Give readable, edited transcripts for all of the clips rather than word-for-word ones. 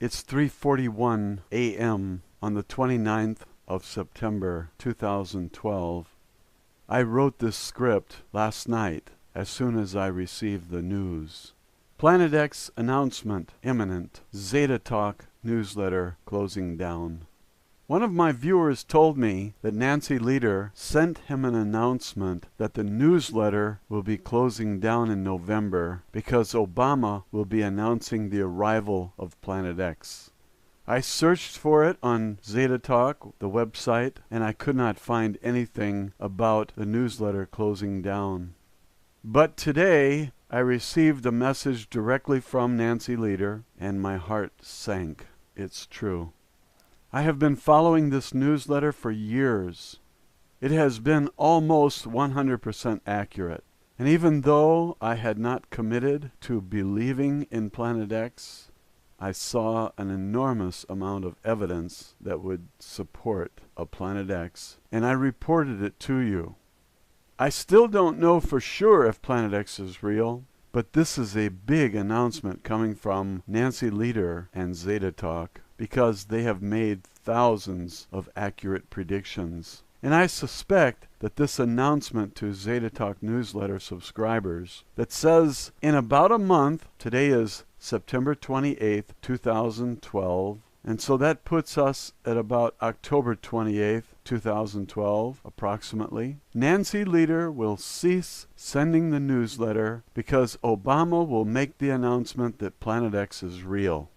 It's 3:41 a.m. on the 29th of September 2012. I wrote this script last night as soon as I received the news. Planet X announcement imminent. ZetaTalk newsletter closing down. One of my viewers told me that Nancy Leader sent him an announcement that the newsletter will be closing down in November because Obama will be announcing the arrival of Planet X. I searched for it on ZetaTalk, the website, and I could not find anything about the newsletter closing down. But today, I received a message directly from Nancy Leader, and my heart sank. It's true. I have been following this newsletter for years. It has been almost 100% accurate. And even though I had not committed to believing in Planet X, I saw an enormous amount of evidence that would support a Planet X, and I reported it to you. I still don't know for sure if Planet X is real, but this is a big announcement coming from Nancy Leader and ZetaTalk, because they have made thousands of accurate predictions. And I suspect that this announcement to ZetaTalk newsletter subscribers that says in about a month, today is September 28th, 2012, and so that puts us at about October 28th, 2012, approximately. Nancy Leader will cease sending the newsletter because Obama will make the announcement that Planet X is real.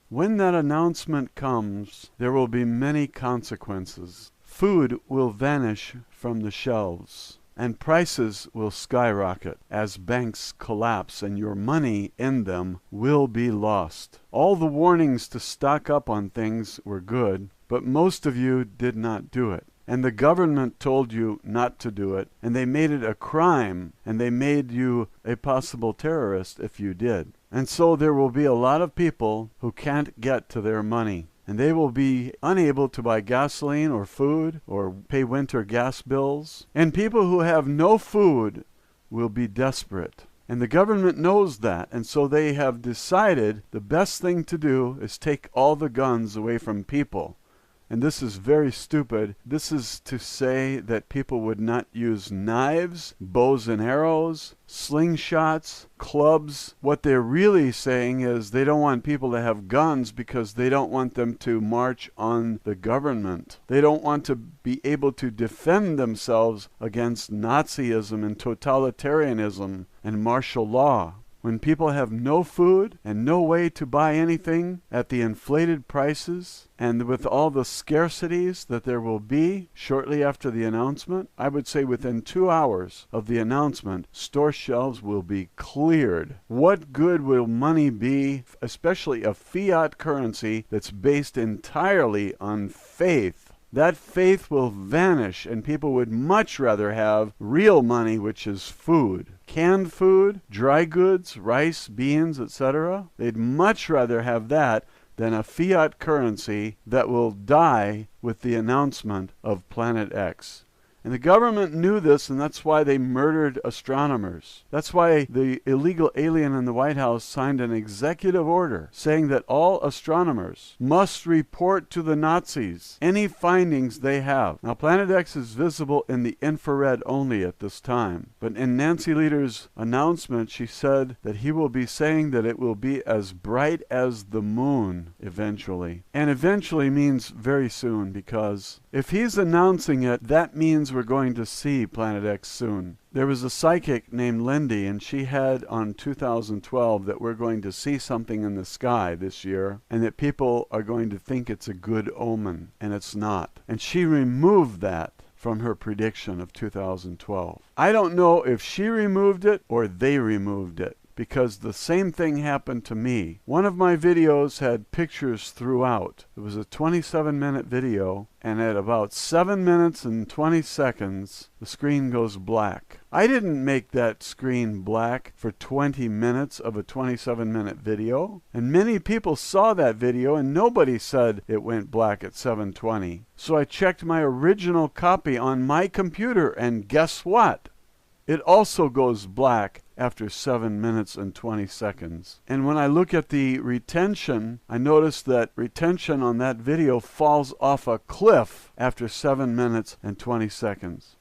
When that announcement comes, there will be many consequences. Food will vanish from the shelves, and prices will skyrocket as banks collapse and your money in them will be lost. All the warnings to stock up on things were good, but most of you did not do it. And the government told you not to do it, and they made it a crime, and they made you a possible terrorist if you did. And so there will be a lot of people who can't get to their money, and they will be unable to buy gasoline or food or pay winter gas bills. And people who have no food will be desperate. And the government knows that, and so they have decided the best thing to do is take all the guns away from people. And this is very stupid. This is to say that people would not use knives, bows and arrows, slingshots, clubs. What they're really saying is they don't want people to have guns because they don't want them to march on the government. They don't want to be able to defend themselves against Nazism and totalitarianism and martial law. When people have no food and no way to buy anything at the inflated prices and with all the scarcities that there will be shortly after the announcement, I would say within 2 hours of the announcement, store shelves will be cleared. What good will money be, especially a fiat currency that's based entirely on faith? That faith will vanish, and people would much rather have real money, which is food. Canned food, dry goods, rice, beans, etc. They'd much rather have that than a fiat currency that will die with the announcement of Planet X. And the government knew this, and that's why they murdered astronomers. That's why the illegal alien in the White House signed an executive order saying that all astronomers must report to the Nazis any findings they have. Now, Planet X is visible in the infrared only at this time. But in Nancy Leader's announcement, she said that he will be saying that it will be as bright as the moon eventually. And eventually means very soon, because if he's announcing it, that means we're going to see Planet X soon. There was a psychic named Lindy, and she had on 2012 that we're going to see something in the sky this year, and that people are going to think it's a good omen, and it's not. And she removed that from her prediction of 2012. I don't know if she removed it or they removed it, because the same thing happened to me. One of my videos had pictures throughout. It was a 27-minute video, and at about 7 minutes and 20 seconds, the screen goes black. I didn't make that screen black for 20 minutes of a 27-minute video, and many people saw that video, and nobody said it went black at 7:20. So I checked my original copy on my computer, and guess what? It also goes black after 7 minutes and 20 seconds. And when I look at the retention, I notice that retention on that video falls off a cliff after 7 minutes and 20 seconds.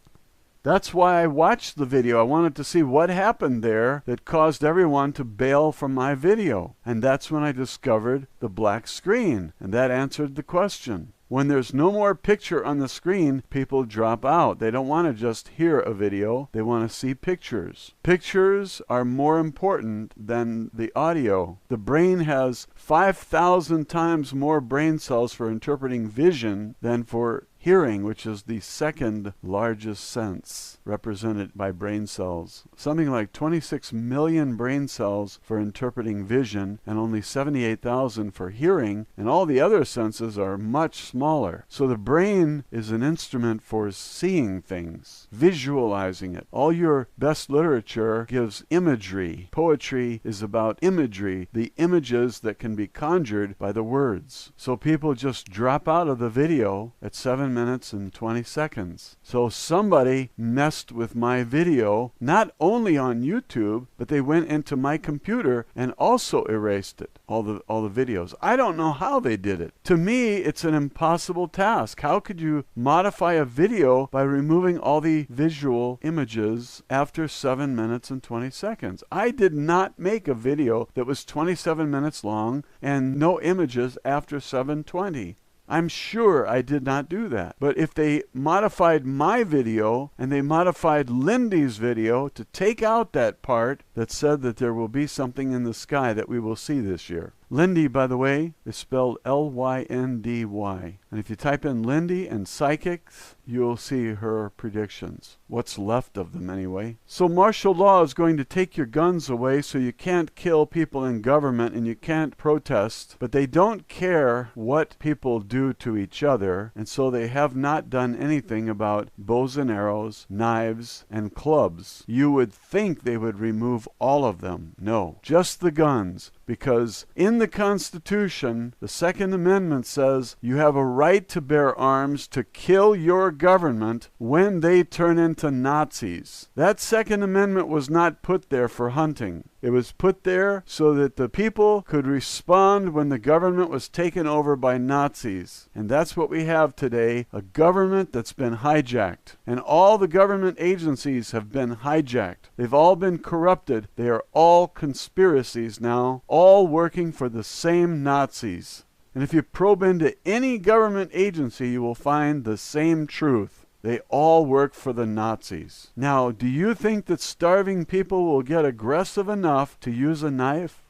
That's why I watched the video. I wanted to see what happened there that caused everyone to bail from my video. And that's when I discovered the black screen. And that answered the question. When there's no more picture on the screen, people drop out. They don't want to just hear a video. They want to see pictures. Pictures are more important than the audio. The brain has 5,000 times more brain cells for interpreting vision than for hearing, which is the second largest sense represented by brain cells. Something like 26 million brain cells for interpreting vision and only 78,000 for hearing, and all the other senses are much smaller. So the brain is an instrument for seeing things, visualizing it. All your best literature gives imagery. Poetry is about imagery, the images that can be conjured by the words. So people just drop out of the video at 7 minutes and 20 seconds. So somebody messed with my video, not only on YouTube, but they went into my computer and also erased it, all the videos. I don't know how they did it. To me, it's an impossible task. How could you modify a video by removing all the visual images after 7 minutes and 20 seconds? I did not make a video that was 27 minutes long and no images after 7:20. I'm sure I did not do that. But if they modified my video and they modified Lindy's video to take out that part that said that there will be something in the sky that we will see this year. Lindy, by the way, is spelled L-Y-N-D-Y. And if you type in Lindy and psychics, you'll see her predictions. What's left of them anyway. So martial law is going to take your guns away so you can't kill people in government and you can't protest. But they don't care what people do to each other. And so they have not done anything about bows and arrows, knives, and clubs. You would think they would remove all of them. No, just the guns. Because in the Constitution, the Second Amendment says you have a right to bear arms to kill your government when they turn into Nazis. That Second Amendment was not put there for hunting. It was put there so that the people could respond when the government was taken over by Nazis. And that's what we have today, a government that's been hijacked. And all the government agencies have been hijacked. They've all been corrupted. They are all conspiracies now, all working for the same Nazis. And if you probe into any government agency, you will find the same truth. They all work for the Nazis. Now, do you think that starving people will get aggressive enough to use a knife?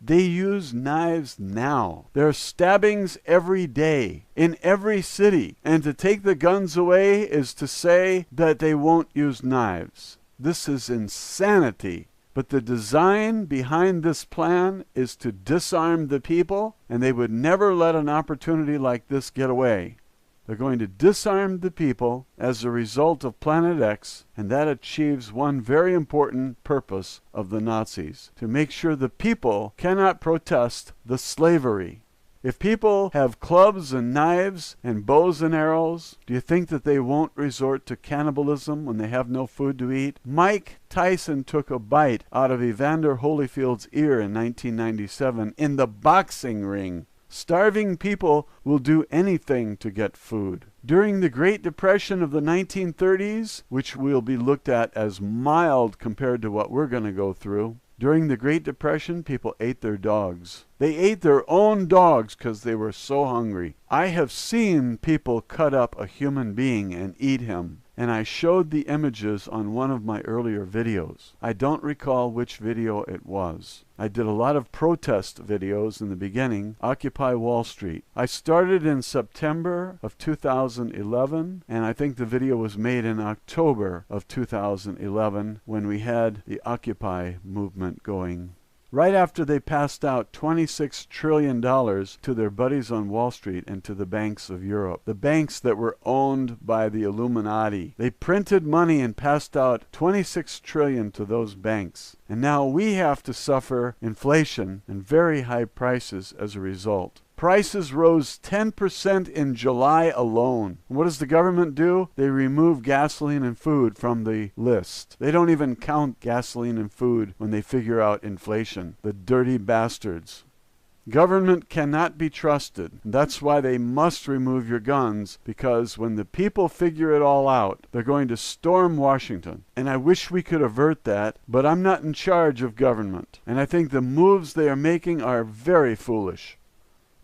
They use knives now. There are stabbings every day in every city. And to take the guns away is to say that they won't use knives. This is insanity. But the design behind this plan is to disarm the people, and they would never let an opportunity like this get away. They're going to disarm the people as a result of Planet X, and that achieves one very important purpose of the Nazis, to make sure the people cannot protest the slavery. If people have clubs and knives and bows and arrows, do you think that they won't resort to cannibalism when they have no food to eat? Mike Tyson took a bite out of Evander Holyfield's ear in 1997 in the boxing ring. Starving people will do anything to get food. During the Great Depression of the 1930s, which will be looked at as mild compared to what we're going to go through, during the Great Depression, people ate their dogs. They ate their own dogs because they were so hungry. I have seen people cut up a human being and eat him. And I showed the images on one of my earlier videos. I don't recall which video it was. I did a lot of protest videos in the beginning, Occupy Wall Street. I started in September of 2011, and I think the video was made in October of 2011 when we had the Occupy movement going. Right after they passed out $26 trillion to their buddies on Wall Street and to the banks of Europe, the banks that were owned by the Illuminati. They printed money and passed out $26 trillion to those banks. And now we have to suffer inflation and very high prices as a result. Prices rose 10% in July alone. What does the government do? They remove gasoline and food from the list. They don't even count gasoline and food when they figure out inflation. The dirty bastards. Government cannot be trusted. That's why they must remove your guns, because when the people figure it all out, they're going to storm Washington. And I wish we could avert that, but I'm not in charge of government. And I think the moves they are making are very foolish.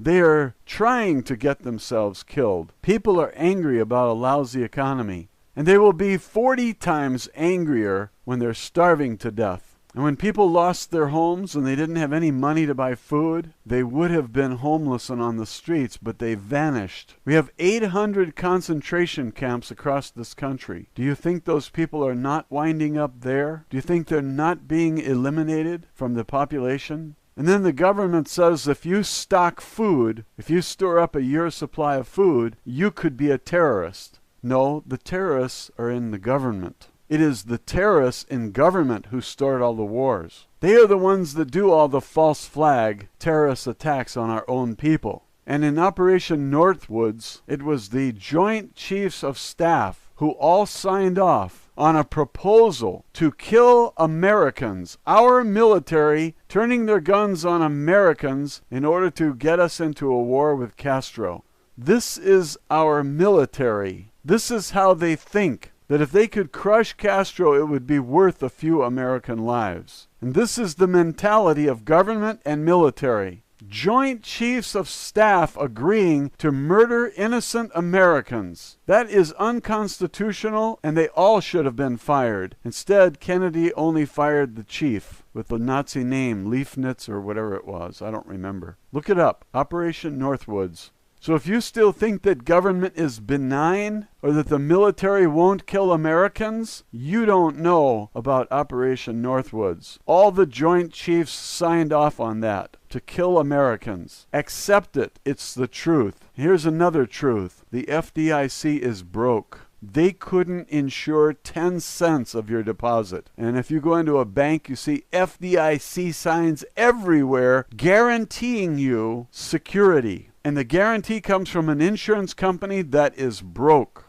They are trying to get themselves killed. People are angry about a lousy economy, and they will be 40 times angrier when they're starving to death. And when people lost their homes and they didn't have any money to buy food, they would have been homeless and on the streets, but they vanished. We have 800 concentration camps across this country. Do you think those people are not winding up there? Do you think they're not being eliminated from the population? And then the government says if you stock food, if you store up a year's supply of food, you could be a terrorist. No, the terrorists are in the government. It is the terrorists in government who start all the wars. They are the ones that do all the false flag terrorist attacks on our own people. And in Operation Northwoods, it was the Joint Chiefs of Staff who all signed off on a proposal to kill Americans, our military turning their guns on Americans in order to get us into a war with Castro. This is our military. This is how they think. That if they could crush Castro, it would be worth a few American lives. And this is the mentality of government and military. Joint Chiefs of Staff agreeing to murder innocent Americans. That is unconstitutional, and they all should have been fired. Instead, Kennedy only fired the chief with the Nazi name, Leifnitz or whatever it was. I don't remember. Look it up. Operation Northwoods. So if you still think that government is benign or that the military won't kill Americans, you don't know about Operation Northwoods. All the Joint Chiefs signed off on that, to kill Americans. Accept it. It's the truth. Here's another truth. The FDIC is broke. They couldn't insure 10 cents of your deposit. And if you go into a bank, you see FDIC signs everywhere guaranteeing you security. And the guarantee comes from an insurance company that is broke.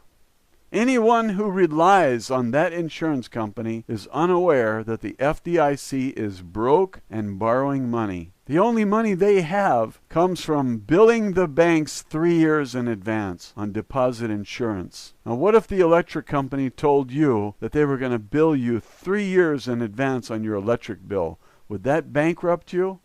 Anyone who relies on that insurance company is unaware that the FDIC is broke and borrowing money. The only money they have comes from billing the banks 3 years in advance on deposit insurance. Now, what if the electric company told you that they were going to bill you 3 years in advance on your electric bill? Would that bankrupt you?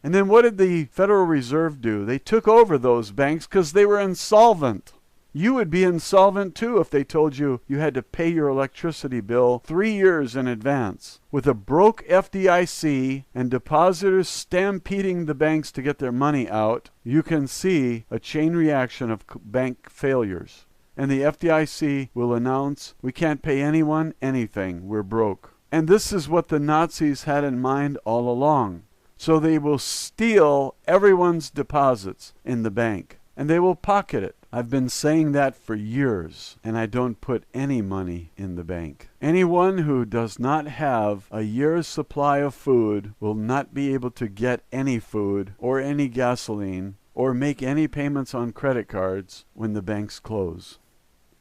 And then what did the Federal Reserve do? They took over those banks because they were insolvent. You would be insolvent too if they told you you had to pay your electricity bill 3 years in advance. With a broke FDIC and depositors stampeding the banks to get their money out, you can see a chain reaction of bank failures. And the FDIC will announce, we can't pay anyone anything, we're broke. And this is what the Nazis had in mind all along. So they will steal everyone's deposits in the bank, and they will pocket it. I've been saying that for years, and I don't put any money in the bank. Anyone who does not have a year's supply of food will not be able to get any food or any gasoline or make any payments on credit cards when the banks close.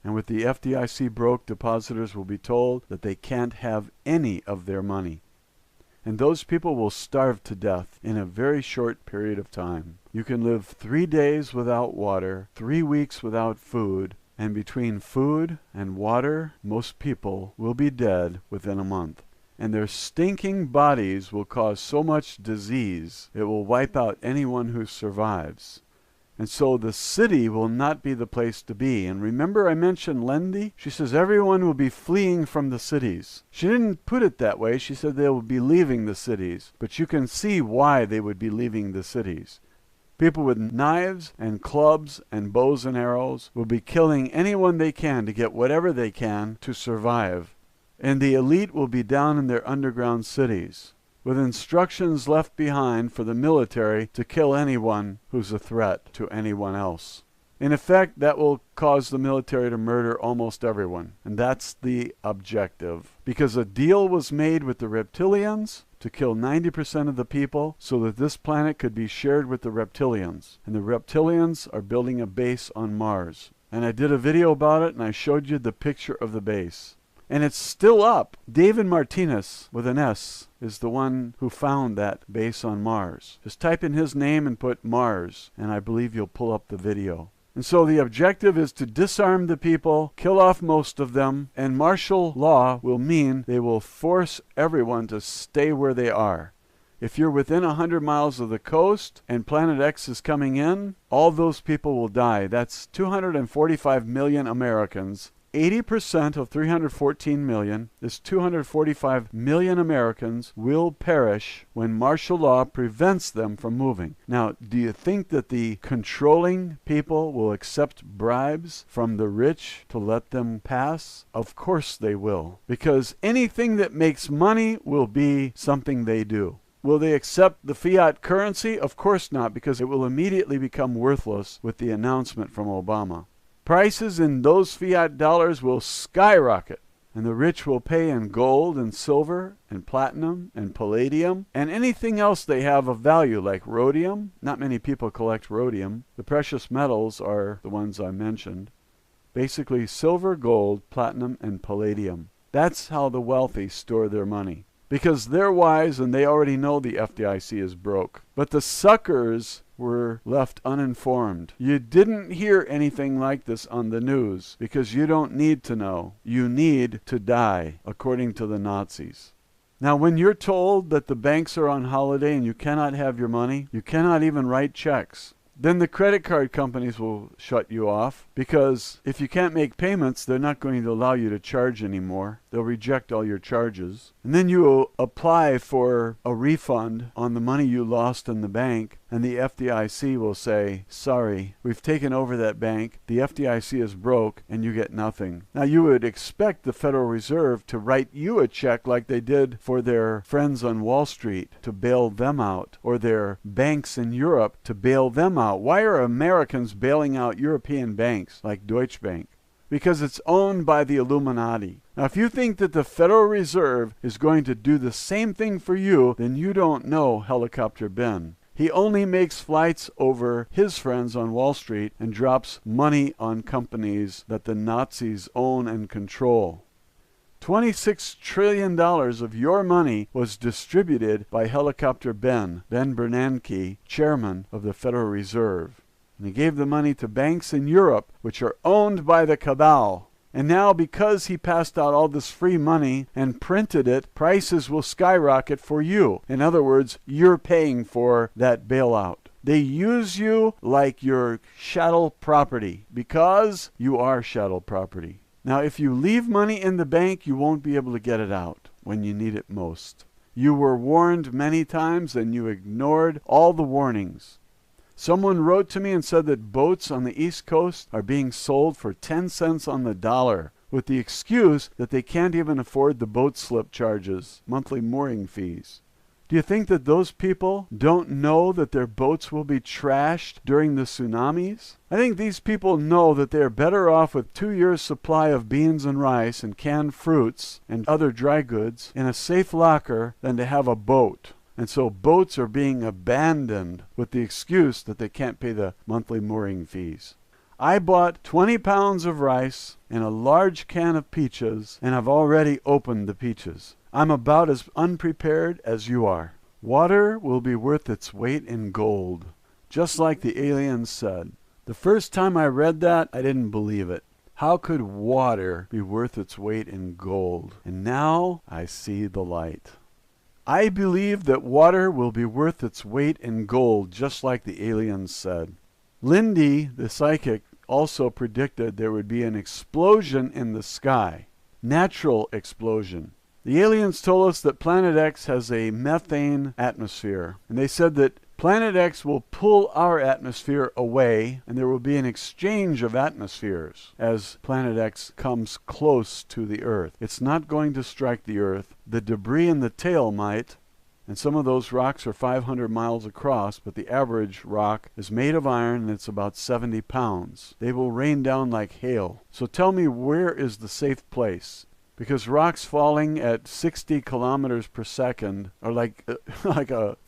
And with the FDIC broke, depositors will be told that they can't have any of their money. And those people will starve to death in a very short period of time. You can live 3 days without water, 3 weeks without food, and between food and water, most people will be dead within a month. And their stinking bodies will cause so much disease, it will wipe out anyone who survives. And so the city will not be the place to be. And remember I mentioned Lendi? She says everyone will be fleeing from the cities. She didn't put it that way. She said they will be leaving the cities. But you can see why they would be leaving the cities. People with knives and clubs and bows and arrows will be killing anyone they can to get whatever they can to survive. And the elite will be down in their underground cities, with instructions left behind for the military to kill anyone who's a threat to anyone else. In effect, that will cause the military to murder almost everyone. And that's the objective. Because a deal was made with the reptilians to kill 90% of the people so that this planet could be shared with the reptilians. And the reptilians are building a base on Mars. And I did a video about it, and I showed you the picture of the base. And it's still up. David Martinez, with an S, is the one who found that base on Mars. Just type in his name and put Mars, and I believe you'll pull up the video. And so the objective is to disarm the people, kill off most of them, and martial law will mean they will force everyone to stay where they are. If you're within 100 miles of the coast and Planet X is coming in, all those people will die. That's 245 million Americans. 80% of 314 million, this 245 million Americans will perish when martial law prevents them from moving. Now, do you think that the controlling people will accept bribes from the rich to let them pass? Of course they will, because anything that makes money will be something they do. Will they accept the fiat currency? Of course not, because it will immediately become worthless with the announcement from Obama. Prices in those fiat dollars will skyrocket, and the rich will pay in gold and silver and platinum and palladium and anything else they have of value, like rhodium. Not many people collect rhodium. The precious metals are the ones I mentioned. Basically, silver, gold, platinum, and palladium. That's how the wealthy store their money. Because they're wise and they already know the FDIC is broke. But the suckers were left uninformed. You didn't hear anything like this on the news because you don't need to know. You need to die, according to the Nazis. Now, when you're told that the banks are on holiday and you cannot have your money, you cannot even write checks, then the credit card companies will shut you off, because if you can't make payments, they're not going to allow you to charge anymore. They'll reject all your charges. And then you will apply for a refund on the money you lost in the bank, and the FDIC will say, sorry, we've taken over that bank, the FDIC is broke, and you get nothing. Now, you would expect the Federal Reserve to write you a check like they did for their friends on Wall Street to bail them out, or their banks in Europe to bail them out. Why are Americans bailing out European banks like Deutsche Bank? Because it's owned by the Illuminati. Now, if you think that the Federal Reserve is going to do the same thing for you, then you don't know Helicopter Ben. He only makes flights over his friends on Wall Street and drops money on companies that the Nazis own and control. $26 trillion of your money was distributed by Helicopter Ben Bernanke, chairman of the Federal Reserve. And he gave the money to banks in Europe, which are owned by the cabal. And now, because he passed out all this free money and printed it, prices will skyrocket for you. In other words, you're paying for that bailout. They use you like your chattel property, because you are chattel property. Now, if you leave money in the bank, you won't be able to get it out when you need it most. You were warned many times, and you ignored all the warnings. Someone wrote to me and said that boats on the East Coast are being sold for 10 cents on the dollar, with the excuse that they can't even afford the boat slip charges, monthly mooring fees. Do you think that those people don't know that their boats will be trashed during the tsunamis? I think these people know that they are better off with 2 years' supply of beans and rice and canned fruits and other dry goods in a safe locker than to have a boat. And so boats are being abandoned with the excuse that they can't pay the monthly mooring fees. I bought 20 pounds of rice and a large can of peaches, and I've already opened the peaches. I'm about as unprepared as you are. Water will be worth its weight in gold, just like the aliens said. The first time I read that, I didn't believe it. How could water be worth its weight in gold? And now I see the light. I believe that water will be worth its weight in gold, just like the aliens said. Lindy, the psychic, also predicted there would be an explosion in the sky. Natural explosion. The aliens told us that Planet X has a methane atmosphere. And they said that Planet X will pull our atmosphere away, and there will be an exchange of atmospheres as Planet X comes close to the Earth. It's not going to strike the Earth. The debris in the tail might, And some of those rocks are 500 miles across, but the average rock is made of iron and it's about 70 pounds. They will rain down like hail. So tell me, where is the safe place? Because rocks falling at 60 kilometers per second are like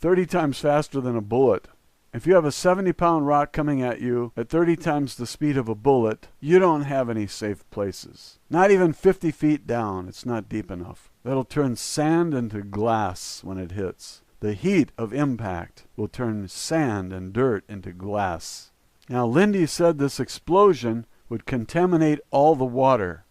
30 times faster than a bullet. If you have a 70-pound rock coming at you at 30 times the speed of a bullet, you don't have any safe places. Not even 50 feet down. It's not deep enough. That'll turn sand into glass when it hits. The heat of impact will turn sand and dirt into glass. Now, Lindy said this explosion would contaminate all the water.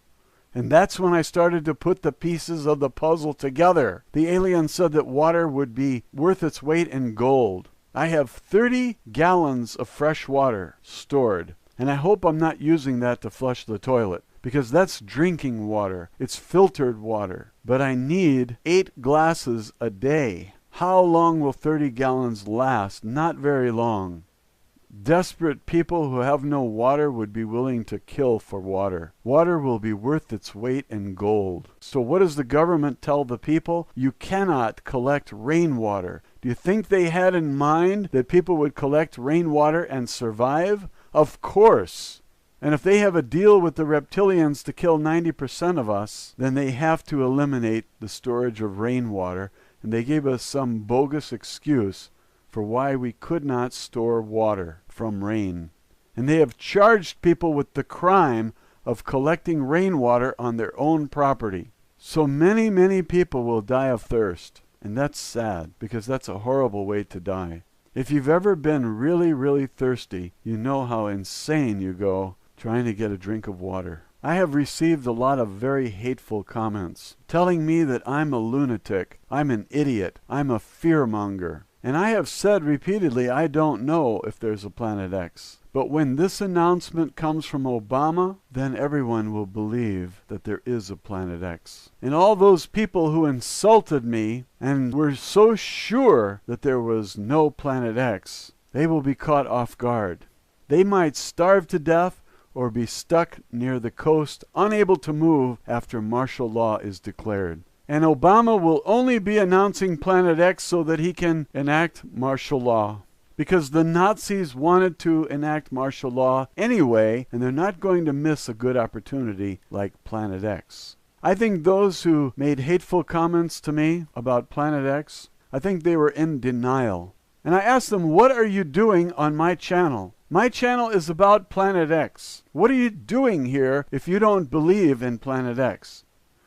And that's when I started to put the pieces of the puzzle together. The alien said that water would be worth its weight in gold. I have 30 gallons of fresh water stored, and I hope I'm not using that to flush the toilet, because that's drinking water. It's filtered water. But I need 8 glasses a day. How long will 30 gallons last? Not very long. Desperate people who have no water would be willing to kill for water. Water will be worth its weight in gold. So what does the government tell the people? You cannot collect rainwater. Do you think they had in mind that people would collect rainwater and survive? Of course. And if they have a deal with the reptilians to kill 90% of us, then they have to eliminate the storage of rainwater. And they gave us some bogus excuse for why we could not store water from rain. And they have charged people with the crime of collecting rainwater on their own property. So many, many people will die of thirst. And that's sad, because that's a horrible way to die. If you've ever been really, really thirsty, you know how insane you go trying to get a drink of water. I have received a lot of very hateful comments telling me that I'm a lunatic, I'm an idiot, I'm a fearmonger. And I have said repeatedly, I don't know if there's a Planet X. But when this announcement comes from Obama, then everyone will believe that there is a Planet X. And all those people who insulted me and were so sure that there was no Planet X, they will be caught off guard. They might starve to death or be stuck near the coast, unable to move after martial law is declared. And Obama will only be announcing Planet X so that he can enact martial law. Because the Nazis wanted to enact martial law anyway, and they're not going to miss a good opportunity like Planet X. I think those who made hateful comments to me about Planet X, I think they were in denial. And I asked them, what are you doing on my channel? My channel is about Planet X. What are you doing here if you don't believe in Planet X?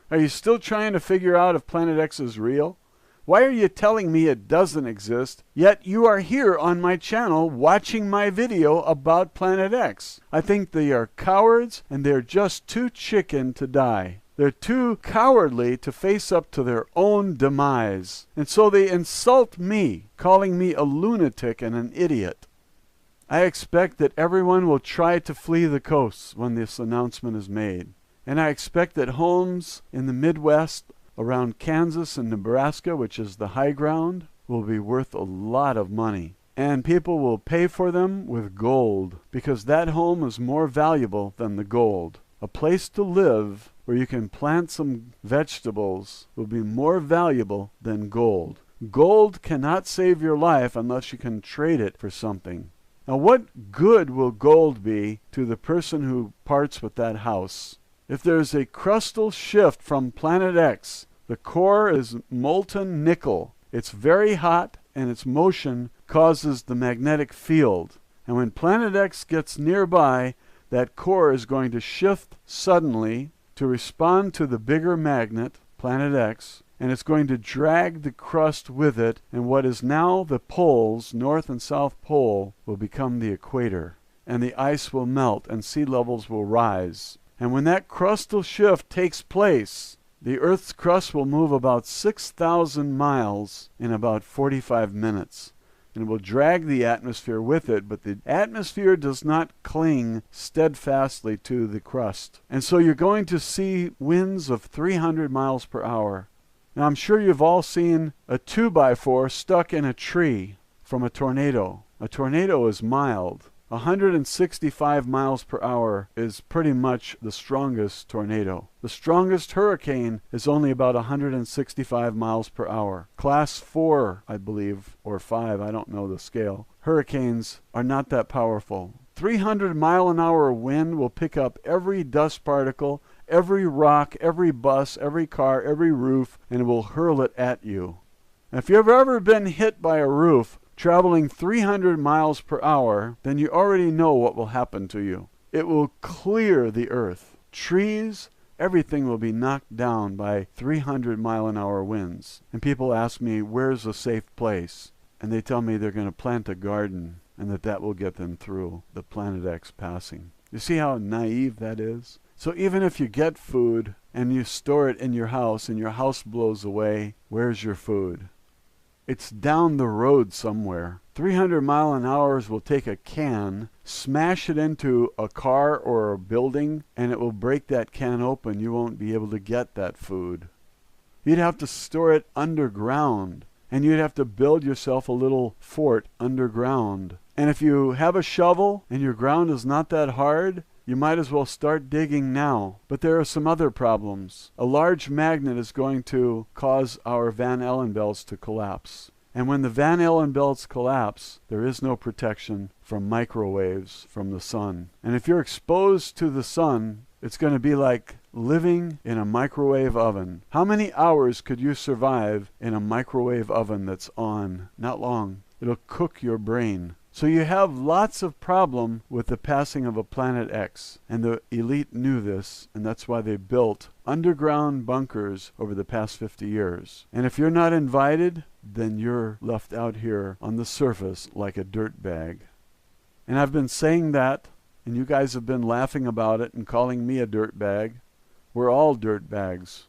Are you still trying to figure out if Planet X is real? Why are you telling me it doesn't exist, yet you are here on my channel watching my video about Planet X? I think they are cowards, and they're just too chicken to die. They're too cowardly to face up to their own demise. And so they insult me, calling me a lunatic and an idiot. I expect that everyone will try to flee the coasts when this announcement is made. And I expect that homes in the Midwest around Kansas and Nebraska, which is the high ground, will be worth a lot of money. And people will pay for them with gold, because that home is more valuable than the gold. A place to live where you can plant some vegetables will be more valuable than gold. Gold cannot save your life unless you can trade it for something. Now, what good will gold be to the person who parts with that house? If there's a crustal shift from Planet X, the core is molten nickel. It's very hot, and its motion causes the magnetic field. And when Planet X gets nearby, that core is going to shift suddenly to respond to the bigger magnet, Planet X, and it's going to drag the crust with it, and what is now the poles, North and South Pole, will become the equator. And the ice will melt, and sea levels will rise. And when that crustal shift takes place, the Earth's crust will move about 6,000 miles in about 45 minutes. And it will drag the atmosphere with it, but the atmosphere does not cling steadfastly to the crust. And so you're going to see winds of 300 miles per hour. Now, I'm sure you've all seen a 2x4 stuck in a tree from a tornado. A tornado is mild. 165 miles per hour is pretty much the strongest tornado. The strongest hurricane is only about 165 miles per hour. Class 4, I believe, or 5, I don't know the scale. Hurricanes are not that powerful. 300-mile-an-hour wind will pick up every dust particle, every rock, every bus, every car, every roof, and it will hurl it at you. And if you've ever been hit by a roof traveling 300 miles per hour, then you already know what will happen to you. It will clear the earth. Trees, everything will be knocked down by 300-mile-an-hour winds. And people ask me, where's a safe place? And they tell me they're going to plant a garden and that will get them through the Planet X passing. You see how naive that is? So even if you get food and you store it in your house and your house blows away, where's your food? It's down the road somewhere. 300-mile-an-hour will take a can, smash it into a car or a building, and it will break that can open. You won't be able to get that food. You'd have to store it underground, and you'd have to build yourself a little fort underground. And if you have a shovel and your ground is not that hard, you might as well start digging now. But there are some other problems. A large magnet is going to cause our Van Allen belts to collapse. And when the Van Allen belts collapse, there is no protection from microwaves from the sun. And if you're exposed to the sun, it's going to be like living in a microwave oven. How many hours could you survive in a microwave oven that's on? Not long. It'll cook your brain. So you have lots of problem with the passing of a Planet X. And the elite knew this, and that's why they built underground bunkers over the past 50 years. And if you're not invited, then you're left out here on the surface like a dirt bag. And I've been saying that, and you guys have been laughing about it and calling me a dirt bag. We're all dirt bags.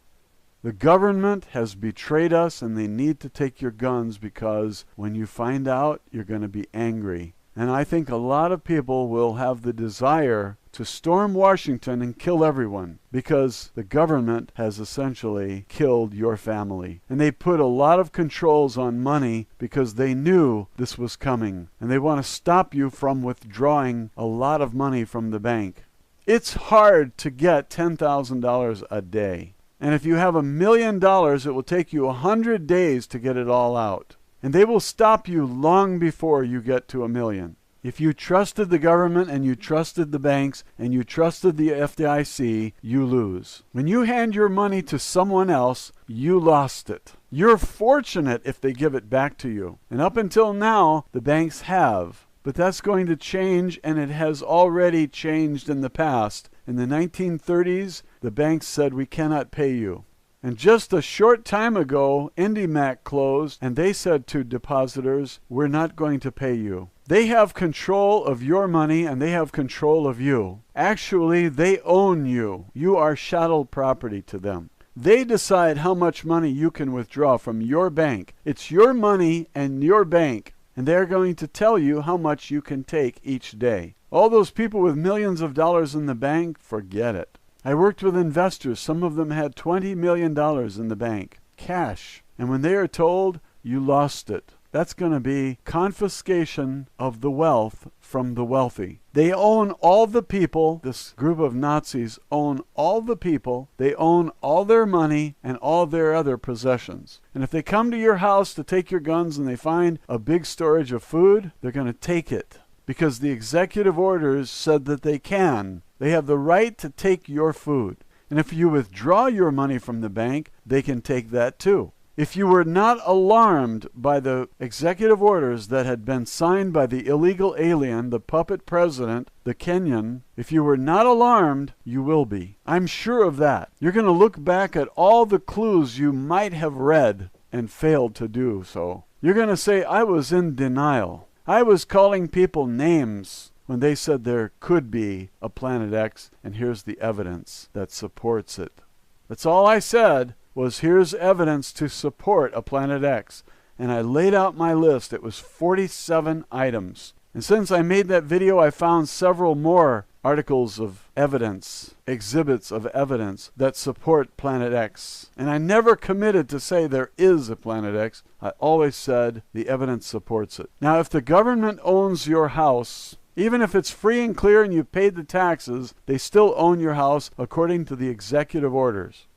The government has betrayed us, and they need to take your guns because when you find out, you're going to be angry. And I think a lot of people will have the desire to storm Washington and kill everyone because the government has essentially killed your family. And they put a lot of controls on money because they knew this was coming. And they want to stop you from withdrawing a lot of money from the bank. It's hard to get $10,000 a day. And if you have $1 million, it will take you 100 days to get it all out. And they will stop you long before you get to $1 million. If you trusted the government and you trusted the banks and you trusted the FDIC, you lose. When you hand your money to someone else, you lost it. You're fortunate if they give it back to you. And up until now, the banks have. But that's going to change, and it has already changed in the past. In the 1930s, the banks said, we cannot pay you. And just a short time ago, IndyMac closed, and they said to depositors, we're not going to pay you. They have control of your money, and they have control of you. Actually, they own you. You are chattel property to them. They decide how much money you can withdraw from your bank. It's your money and your bank. And they're going to tell you how much you can take each day. All those people with millions of dollars in the bank, forget it. I worked with investors. Some of them had $20 million in the bank, cash. And when they are told, you lost it, that's going to be confiscation of the wealth from the wealthy. They own all the people. This group of Nazis own all the people. They own all their money and all their other possessions. And if they come to your house to take your guns and they find a big storage of food, they're going to take it. Because the executive orders said that they can. They have the right to take your food. And if you withdraw your money from the bank, they can take that too. If you were not alarmed by the executive orders that had been signed by the illegal alien, the puppet president, the Kenyan, if you were not alarmed, you will be. I'm sure of that. You're going to look back at all the clues you might have read and failed to do so. You're going to say, I was in denial. I was calling people names when they said there could be a Planet X, and here's the evidence that supports it. That's all I said. Was here's evidence to support a Planet X. And I laid out my list. It was 47 items. And since I made that video, I found several more articles of evidence, exhibits of evidence that support Planet X. And I never committed to say there is a Planet X. I always said the evidence supports it. Now, if the government owns your house, Even if it's free and clear and you've paid the taxes, they still own your house according to the executive orders.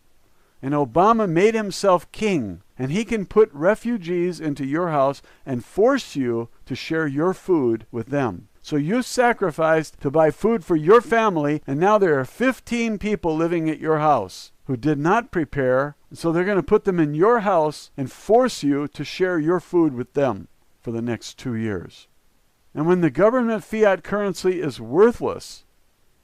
And Obama made himself king, and he can put refugees into your house and force you to share your food with them. So you sacrificed to buy food for your family, and now there are 15 people living at your house who did not prepare, so they're going to put them in your house and force you to share your food with them for the next 2 years. And when the government fiat currency is worthless,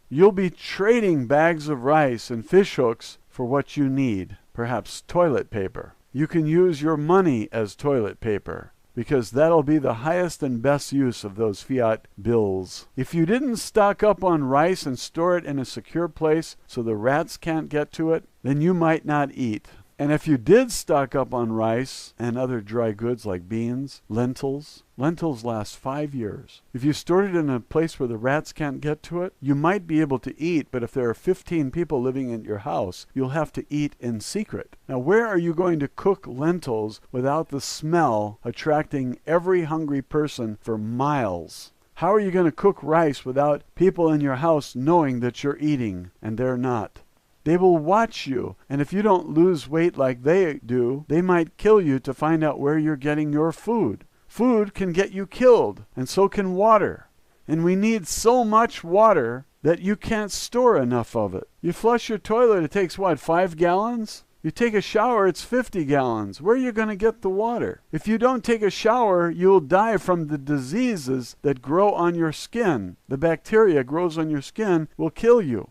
you'll be trading bags of rice and fish hooks for what you need, perhaps toilet paper. You can use your money as toilet paper, because that'll be the highest and best use of those fiat bills. If you didn't stock up on rice and store it in a secure place so the rats can't get to it, then you might not eat. And if you did stock up on rice and other dry goods like beans, lentils last 5 years. If you stored it in a place where the rats can't get to it, you might be able to eat, but if there are 15 people living in your house, you'll have to eat in secret. Now, where are you going to cook lentils without the smell attracting every hungry person for miles? How are you going to cook rice without people in your house knowing that you're eating and they're not? They will watch you, and if you don't lose weight like they do, they might kill you to find out where you're getting your food. Food can get you killed, and so can water. And we need so much water that you can't store enough of it. You flush your toilet, it takes what, 5 gallons? You take a shower, it's 50 gallons. Where are you going to get the water? If you don't take a shower, you'll die from the diseases that grow on your skin. The bacteria grows on your skin will kill you.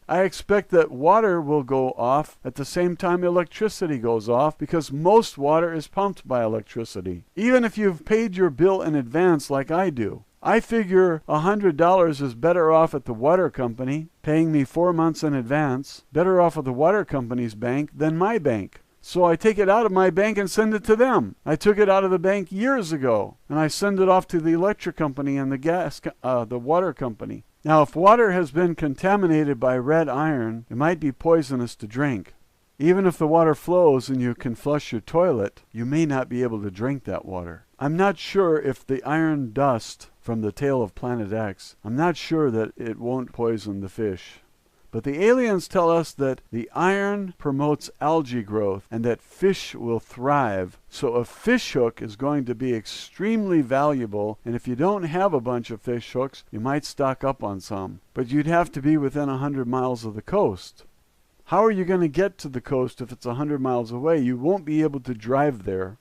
I expect that water will go off at the same time electricity goes off, because most water is pumped by electricity. Even if you've paid your bill in advance like I do. I figure $100 is better off at the water company, paying me 4 months in advance, better off at the water company's bank than my bank. So I take it out of my bank and send it to them. I took it out of the bank years ago, and I send it off to the electric company and the water company. Now, if water has been contaminated by red iron, it might be poisonous to drink. Even if the water flows and you can flush your toilet, you may not be able to drink that water. I'm not sure if the iron dust from the tail of Planet X, I'm not sure that it won't poison the fish. But the aliens tell us that the iron promotes algae growth and that fish will thrive. So a fish hook is going to be extremely valuable, and if you don't have a bunch of fish hooks, you might stock up on some. But you'd have to be within 100 miles of the coast. How are you going to get to the coast if it's 100 miles away? You won't be able to drive there.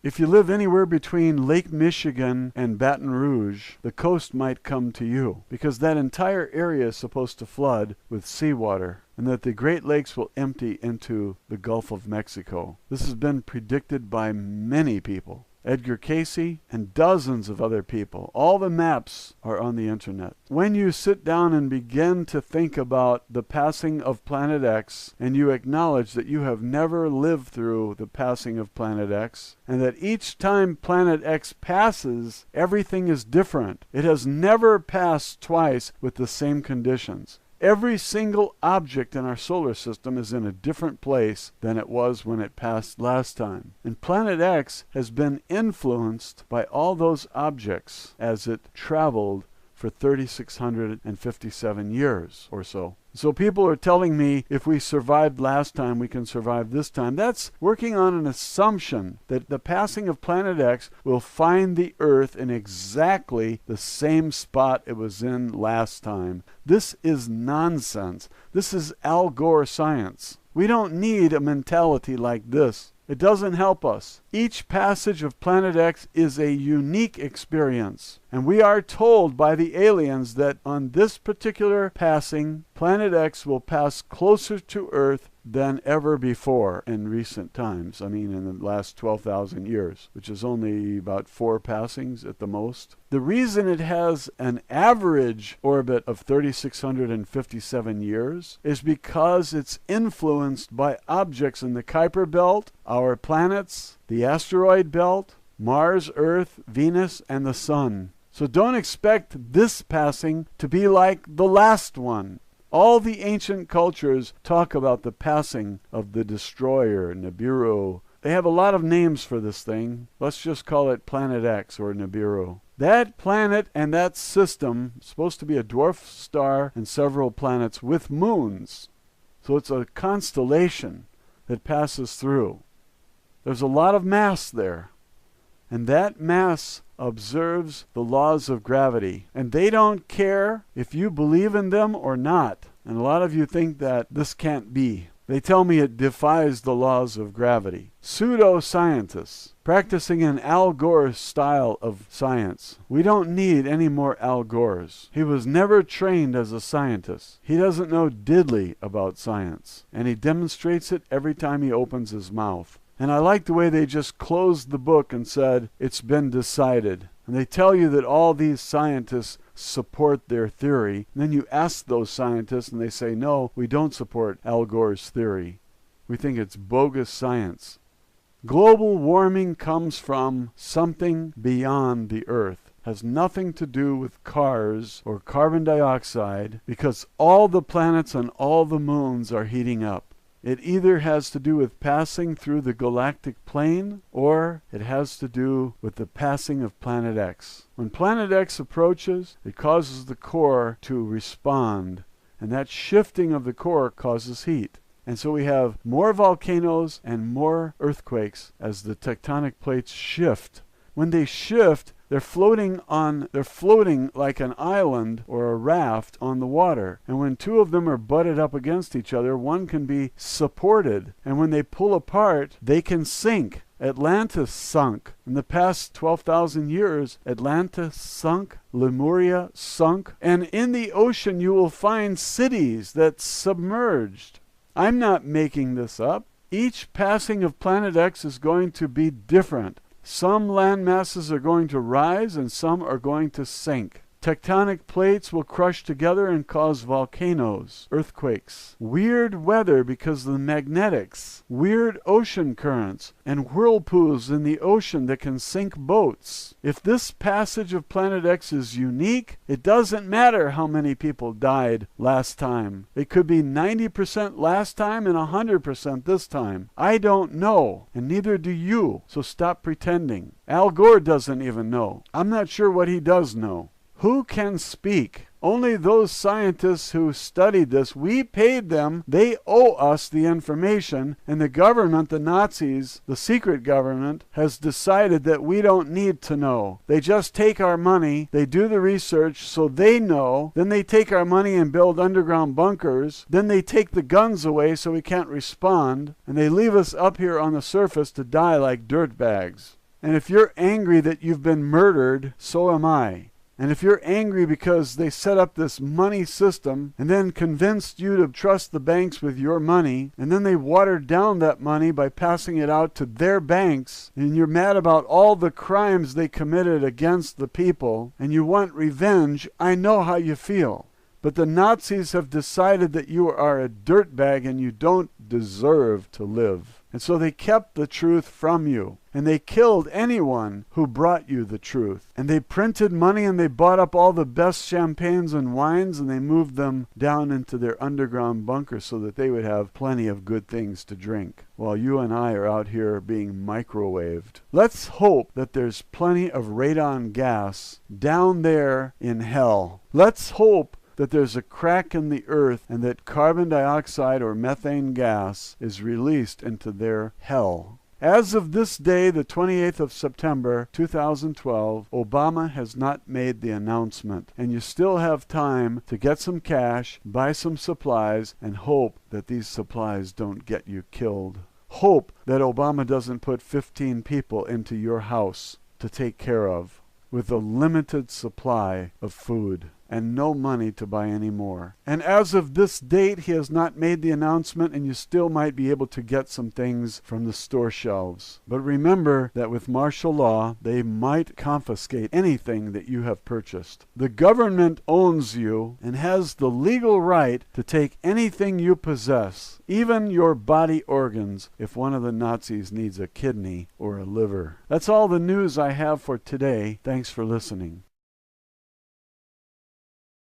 If you live anywhere between Lake Michigan and Baton Rouge, the coast might come to you, because that entire area is supposed to flood with seawater, and that the Great Lakes will empty into the Gulf of Mexico. This has been predicted by many people. Edgar Cayce and dozens of other people. All the maps are on the internet. When you sit down and begin to think about the passing of Planet X, and you acknowledge that you have never lived through the passing of Planet X, and that each time Planet X passes, everything is different. It has never passed twice with the same conditions. Every single object in our solar system is in a different place than it was when it passed last time. And Planet X has been influenced by all those objects as it traveled for 3,657 years or so. So people are telling me if we survived last time, we can survive this time. That's working on an assumption that the passing of Planet X will find the Earth in exactly the same spot it was in last time. This is nonsense. This is Al Gore science. We don't need a mentality like this. It doesn't help us. Each passage of Planet X is a unique experience. And we are told by the aliens that on this particular passing, Planet X will pass closer to Earth than ever before in recent times. I mean, in the last 12,000 years, which is only about 4 passings at the most. The reason it has an average orbit of 3,657 years is because it's influenced by objects in the Kuiper Belt, our planets, the asteroid belt, Mars, Earth, Venus, and the Sun. So don't expect this passing to be like the last one. All the ancient cultures talk about the passing of the destroyer, Nibiru. They have a lot of names for this thing. Let's just call it Planet X or Nibiru. That planet and that system is supposed to be a dwarf star and several planets with moons. So it's a constellation that passes through. There's a lot of mass there. And that mass observes the laws of gravity. And they don't care if you believe in them or not. And a lot of you think that this can't be. They tell me it defies the laws of gravity. Pseudo-scientists practicing an Al Gore style of science. We don't need any more Al Gores. He was never trained as a scientist. He doesn't know diddly about science. And he demonstrates it every time he opens his mouth. And I like the way they just closed the book and said, it's been decided. And they tell you that all these scientists support their theory. And then you ask those scientists and they say, no, we don't support Al Gore's theory. We think it's bogus science. Global warming comes from something beyond the Earth. Has nothing to do with cars or carbon dioxide, because all the planets and all the moons are heating up. It either has to do with passing through the galactic plane, or it has to do with the passing of Planet X. When Planet X approaches, it causes the core to respond, and that shifting of the core causes heat. And so we have more volcanoes and more earthquakes as the tectonic plates shift. When they shift, they're floating like an island or a raft on the water. And when two of them are butted up against each other, one can be supported. And when they pull apart, they can sink. Atlantis sunk. In the past 12,000 years, Atlantis sunk, Lemuria sunk, and in the ocean you will find cities that submerged. I'm not making this up. Each passing of Planet X is going to be different. Some land masses are going to rise and some are going to sink. Tectonic plates will crush together and cause volcanoes, earthquakes, weird weather because of the magnetics, weird ocean currents, and whirlpools in the ocean that can sink boats. If this passage of Planet X is unique, it doesn't matter how many people died last time. It could be 90% last time and 100% this time. I don't know, and neither do you, so stop pretending. Al Gore doesn't even know. I'm not sure what he does know. Who can speak? Only those scientists who studied this. We paid them. They owe us the information. And the government, the Nazis, the secret government, has decided that we don't need to know. They just take our money. They do the research so they know. Then they take our money and build underground bunkers. Then they take the guns away so we can't respond. And they leave us up here on the surface to die like dirtbags. And if you're angry that you've been murdered, so am I. And if you're angry because they set up this money system and then convinced you to trust the banks with your money, and then they watered down that money by passing it out to their banks, and you're mad about all the crimes they committed against the people, and you want revenge, I know how you feel. But the Nazis have decided that you are a dirtbag and you don't deserve to live. And so they kept the truth from you. And they killed anyone who brought you the truth. And they printed money and they bought up all the best champagnes and wines and they moved them down into their underground bunkers so that they would have plenty of good things to drink, while you and I are out here being microwaved. Let's hope that there's plenty of radon gas down there in hell. Let's hope that there's a crack in the earth and that carbon dioxide or methane gas is released into their hell. As of this day, the 28th of September, 2012, Obama has not made the announcement, and you still have time to get some cash, buy some supplies, and hope that these supplies don't get you killed. Hope that Obama doesn't put 15 people into your house to take care of with a limited supply of food and no money to buy any more. And as of this date, he has not made the announcement, and you still might be able to get some things from the store shelves. But remember that with martial law, they might confiscate anything that you have purchased. The government owns you and has the legal right to take anything you possess, even your body organs, if one of the Nazis needs a kidney or a liver. That's all the news I have for today. Thanks for listening.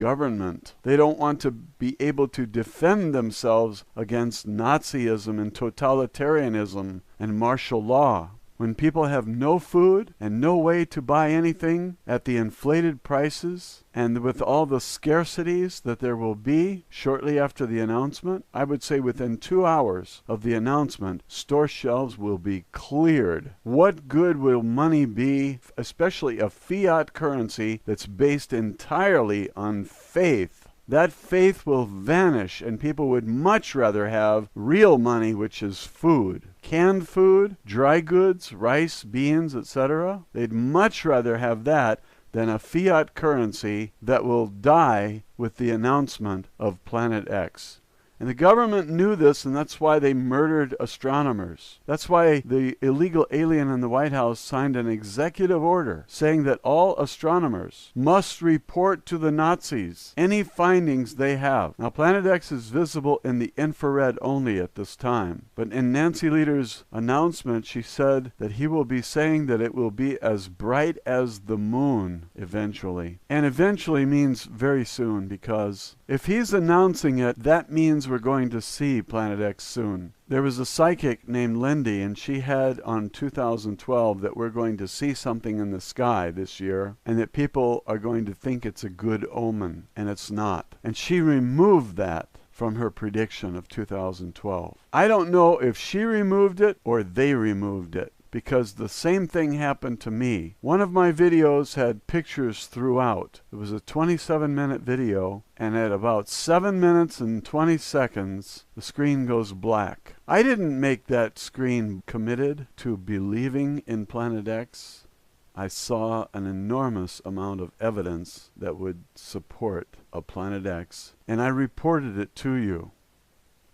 Government. They don't want to be able to defend themselves against Nazism and totalitarianism and martial law. when people have no food and no way to buy anything at the inflated prices, and with all the scarcities that there will be shortly after the announcement, I would say within 2 hours of the announcement, store shelves will be cleared. What good will money be, especially a fiat currency that's based entirely on faith? That faith will vanish, and people would much rather have real money, which is food. Canned food, dry goods, rice, beans, etc. They'd much rather have that than a fiat currency that will die with the announcement of Planet X. And the government knew this, and that's why they murdered astronomers. That's why the illegal alien in the White House signed an executive order saying that all astronomers must report to the Nazis any findings they have. Now, Planet X is visible in the infrared only at this time. But in Nancy Lieder's announcement, she said that he will be saying that it will be as bright as the moon eventually. And eventually means very soon, because if he's announcing it, that means we're going to see Planet X soon. There was a psychic named Lindy, and she had on 2012 that we're going to see something in the sky this year, and that people are going to think it's a good omen, and it's not. And she removed that from her prediction of 2012. I don't know if she removed it or they removed it, because the same thing happened to me. One of my videos had pictures throughout. It was a 27-minute video, and at about 7 minutes and 20 seconds, the screen goes black. I didn't make that screen committed to believing in Planet X. I saw an enormous amount of evidence that would support a Planet X, and I reported it to you.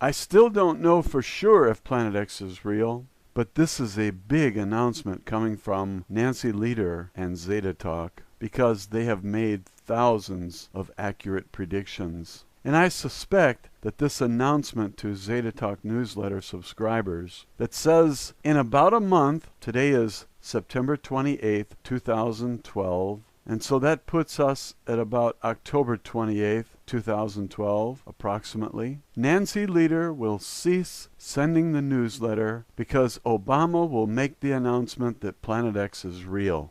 I still don't know for sure if Planet X is real, but this is a big announcement coming from Nancy Lieder and ZetaTalk, because they have made thousands of accurate predictions. And I suspect that this announcement to ZetaTalk newsletter subscribers that says in about a month, today is September 28th, 2012, and so that puts us at about October 28th, 2012, approximately. Nancy Lieder will cease sending the newsletter because Obama will make the announcement that Planet X is real.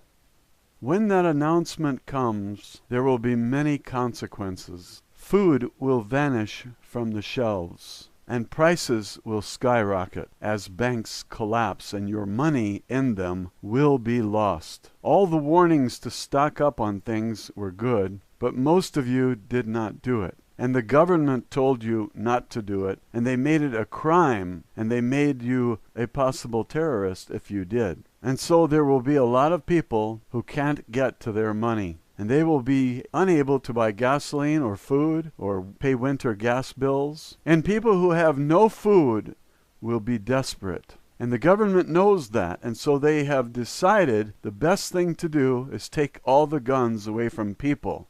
When that announcement comes, there will be many consequences. Food will vanish from the shelves, and prices will skyrocket as banks collapse, and your money in them will be lost. All the warnings to stock up on things were good, but most of you did not do it. And the government told you not to do it, and they made it a crime, and they made you a possible terrorist if you did. And so there will be a lot of people who can't get to their money, and they will be unable to buy gasoline or food or pay winter gas bills. And people who have no food will be desperate. And the government knows that, and so they have decided the best thing to do is take all the guns away from people.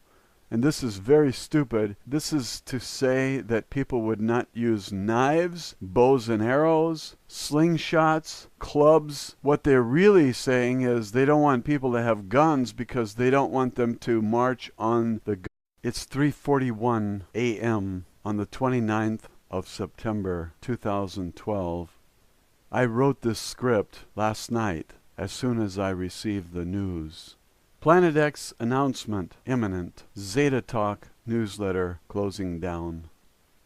And this is very stupid. This is to say that people would not use knives, bows and arrows, slingshots, clubs. What they're really saying is they don't want people to have guns because they don't want them to march on the It's 3:41 a.m. on the 29th of September 2012. I wrote this script last night as soon as I received the news. Planet X announcement imminent. ZetaTalk newsletter closing down.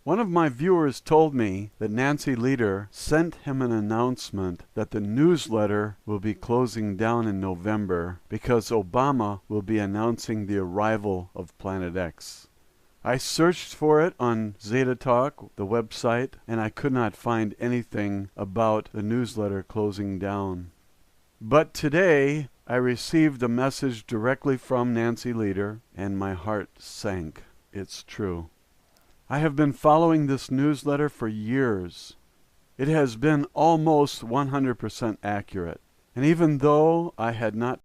One of my viewers told me that Nancy Lieder sent him an announcement that the newsletter will be closing down in November because Obama will be announcing the arrival of Planet X. I searched for it on ZetaTalk, the website, and I could not find anything about the newsletter closing down. But today, I received a message directly from Nancy Lieder, and my heart sank. It's true. I have been following this newsletter for years. It has been almost 100% accurate. And even though I had not